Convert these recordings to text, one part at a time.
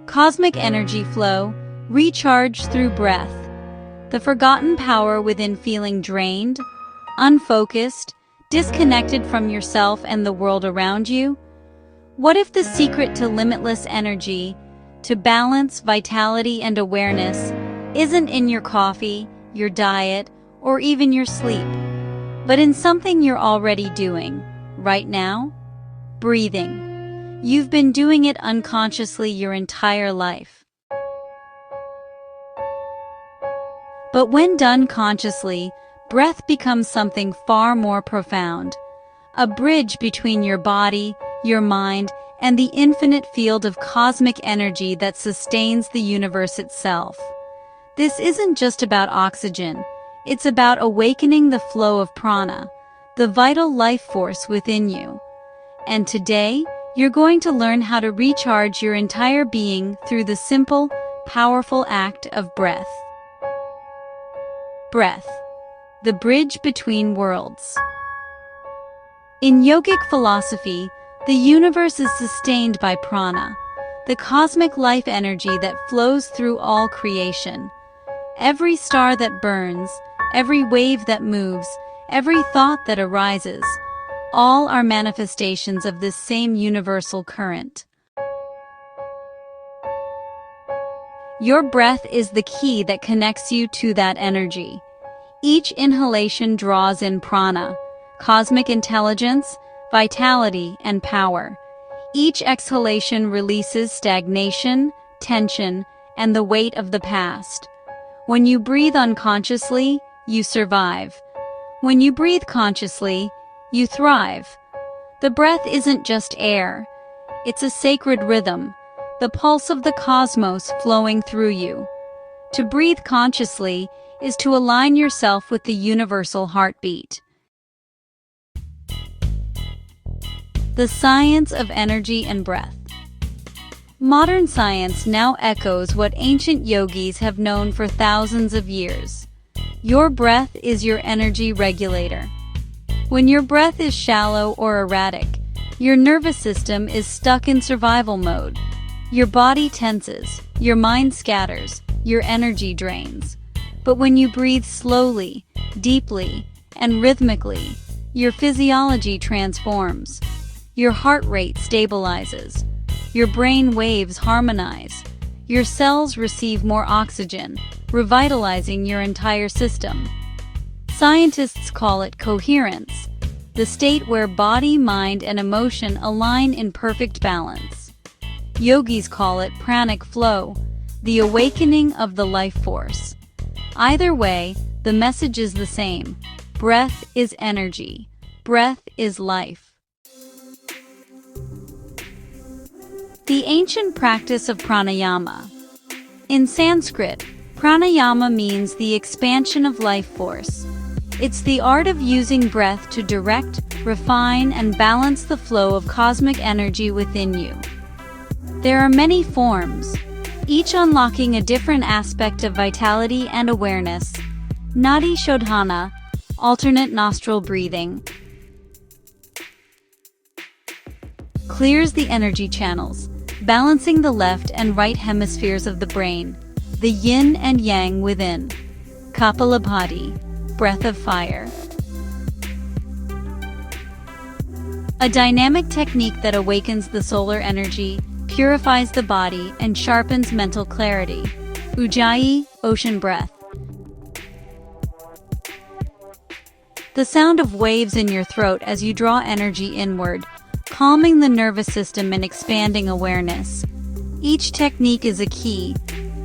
Cosmic energy flow, recharge through breath. The forgotten power within feeling drained, unfocused, disconnected from yourself and the world around you? What if the secret to limitless energy, to balance, vitality, and awareness, isn't in your coffee, your diet, or even your sleep, but in something you're already doing, right now? Breathing. You've been doing it unconsciously your entire life. But when done consciously, breath becomes something far more profound. A bridge between your body, your mind, and the infinite field of cosmic energy that sustains the universe itself. This isn't just about oxygen. It's about awakening the flow of prana, the vital life force within you. And today, you're going to learn how to recharge your entire being through the simple, powerful act of breath. Breath, the bridge between worlds. In yogic philosophy, the universe is sustained by prana, the cosmic life energy that flows through all creation. Every star that burns, every wave that moves, every thought that arises, all are manifestations of this same universal current. Your breath is the key that connects you to that energy. Each inhalation draws in prana, cosmic intelligence, vitality, and power. Each exhalation releases stagnation, tension, and the weight of the past. When you breathe unconsciously, you survive. When you breathe consciously, you thrive. The breath isn't just air. It's a sacred rhythm, the pulse of the cosmos flowing through you. To breathe consciously is to align yourself with the universal heartbeat. The science of energy and breath. Modern science now echoes what ancient yogis have known for thousands of years. Your breath is your energy regulator. When your breath is shallow or erratic, your nervous system is stuck in survival mode. Your body tenses, your mind scatters, your energy drains. But when you breathe slowly, deeply, and rhythmically, your physiology transforms. Your heart rate stabilizes. Your brain waves harmonize. Your cells receive more oxygen, revitalizing your entire system. Scientists call it coherence, the state where body, mind, and emotion align in perfect balance. Yogis call it pranic flow, the awakening of the life force. Either way, the message is the same. Breath is energy. Breath is life. The ancient practice of pranayama. In Sanskrit, pranayama means the expansion of life force. It's the art of using breath to direct, refine, and balance the flow of cosmic energy within you. There are many forms, each unlocking a different aspect of vitality and awareness. Nadi Shodhana, alternate nostril breathing, clears the energy channels, balancing the left and right hemispheres of the brain, the yin and yang within. Kapalabhati, breath of fire. A dynamic technique that awakens the solar energy, purifies the body, and sharpens mental clarity. Ujjayi, ocean breath. The sound of waves in your throat as you draw energy inward, calming the nervous system and expanding awareness. Each technique is a key,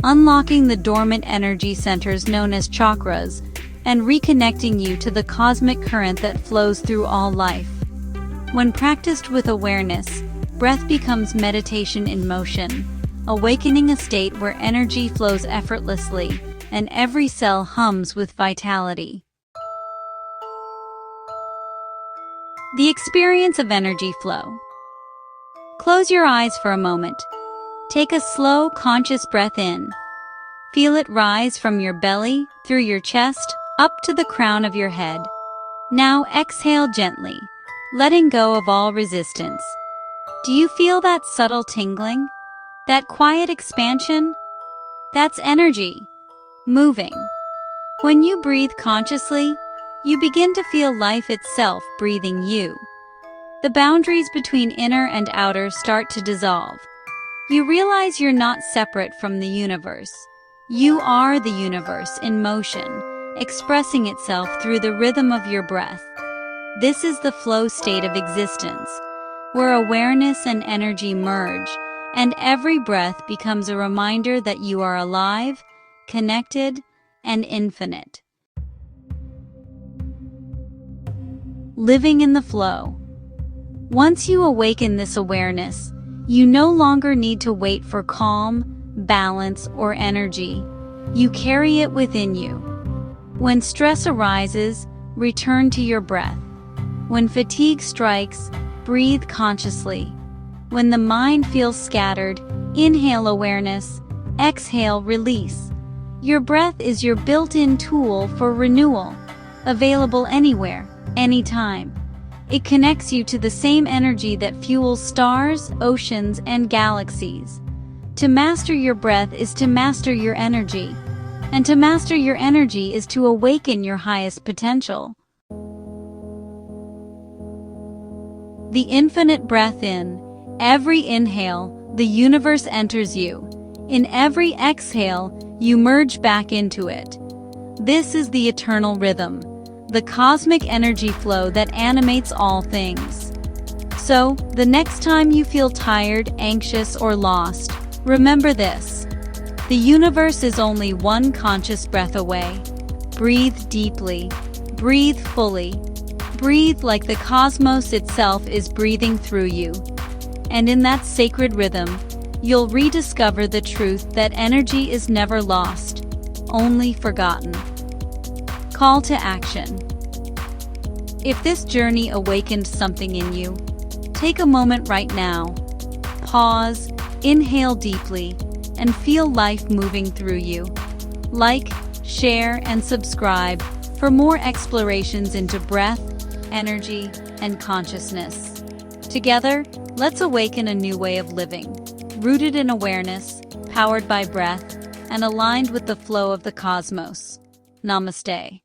unlocking the dormant energy centers known as chakras, and reconnecting you to the cosmic current that flows through all life. When practiced with awareness, breath becomes meditation in motion, awakening a state where energy flows effortlessly and every cell hums with vitality. The experience of energy flow. Close your eyes for a moment. Take a slow, conscious breath in. Feel it rise from your belly, through your chest, up to the crown of your head. Now exhale gently, letting go of all resistance. Do you feel that subtle tingling? That quiet expansion, that's energy, moving. When you breathe consciously, you begin to feel life itself breathing you. The boundaries between inner and outer start to dissolve. You realize you're not separate from the universe. You are the universe in motion, expressing itself through the rhythm of your breath. This is the flow state of existence, where awareness and energy merge, and every breath becomes a reminder that you are alive, connected, and infinite. Living in the flow. Once you awaken this awareness, you no longer need to wait for calm, balance, or energy. You carry it within you. When stress arises, return to your breath. When fatigue strikes, breathe consciously. When the mind feels scattered, inhale awareness, exhale release. Your breath is your built-in tool for renewal, available anywhere, anytime. It connects you to the same energy that fuels stars, oceans, and galaxies. To master your breath is to master your energy, and to master your energy is to awaken your highest potential. The infinite breath in. Every inhale, the universe enters you. In every exhale, you merge back into it. This is the eternal rhythm, the cosmic energy flow that animates all things. So, the next time you feel tired, anxious, or lost, remember this. The universe is only one conscious breath away. Breathe deeply. Breathe fully. Breathe like the cosmos itself is breathing through you. And in that sacred rhythm, you'll rediscover the truth that energy is never lost, only forgotten. Call to action. If this journey awakened something in you, take a moment right now. Pause, inhale deeply, and feel life moving through you. Like, share, and subscribe for more explorations into breath, energy, and consciousness. Together, let's awaken a new way of living, rooted in awareness, powered by breath, and aligned with the flow of the cosmos. Namaste.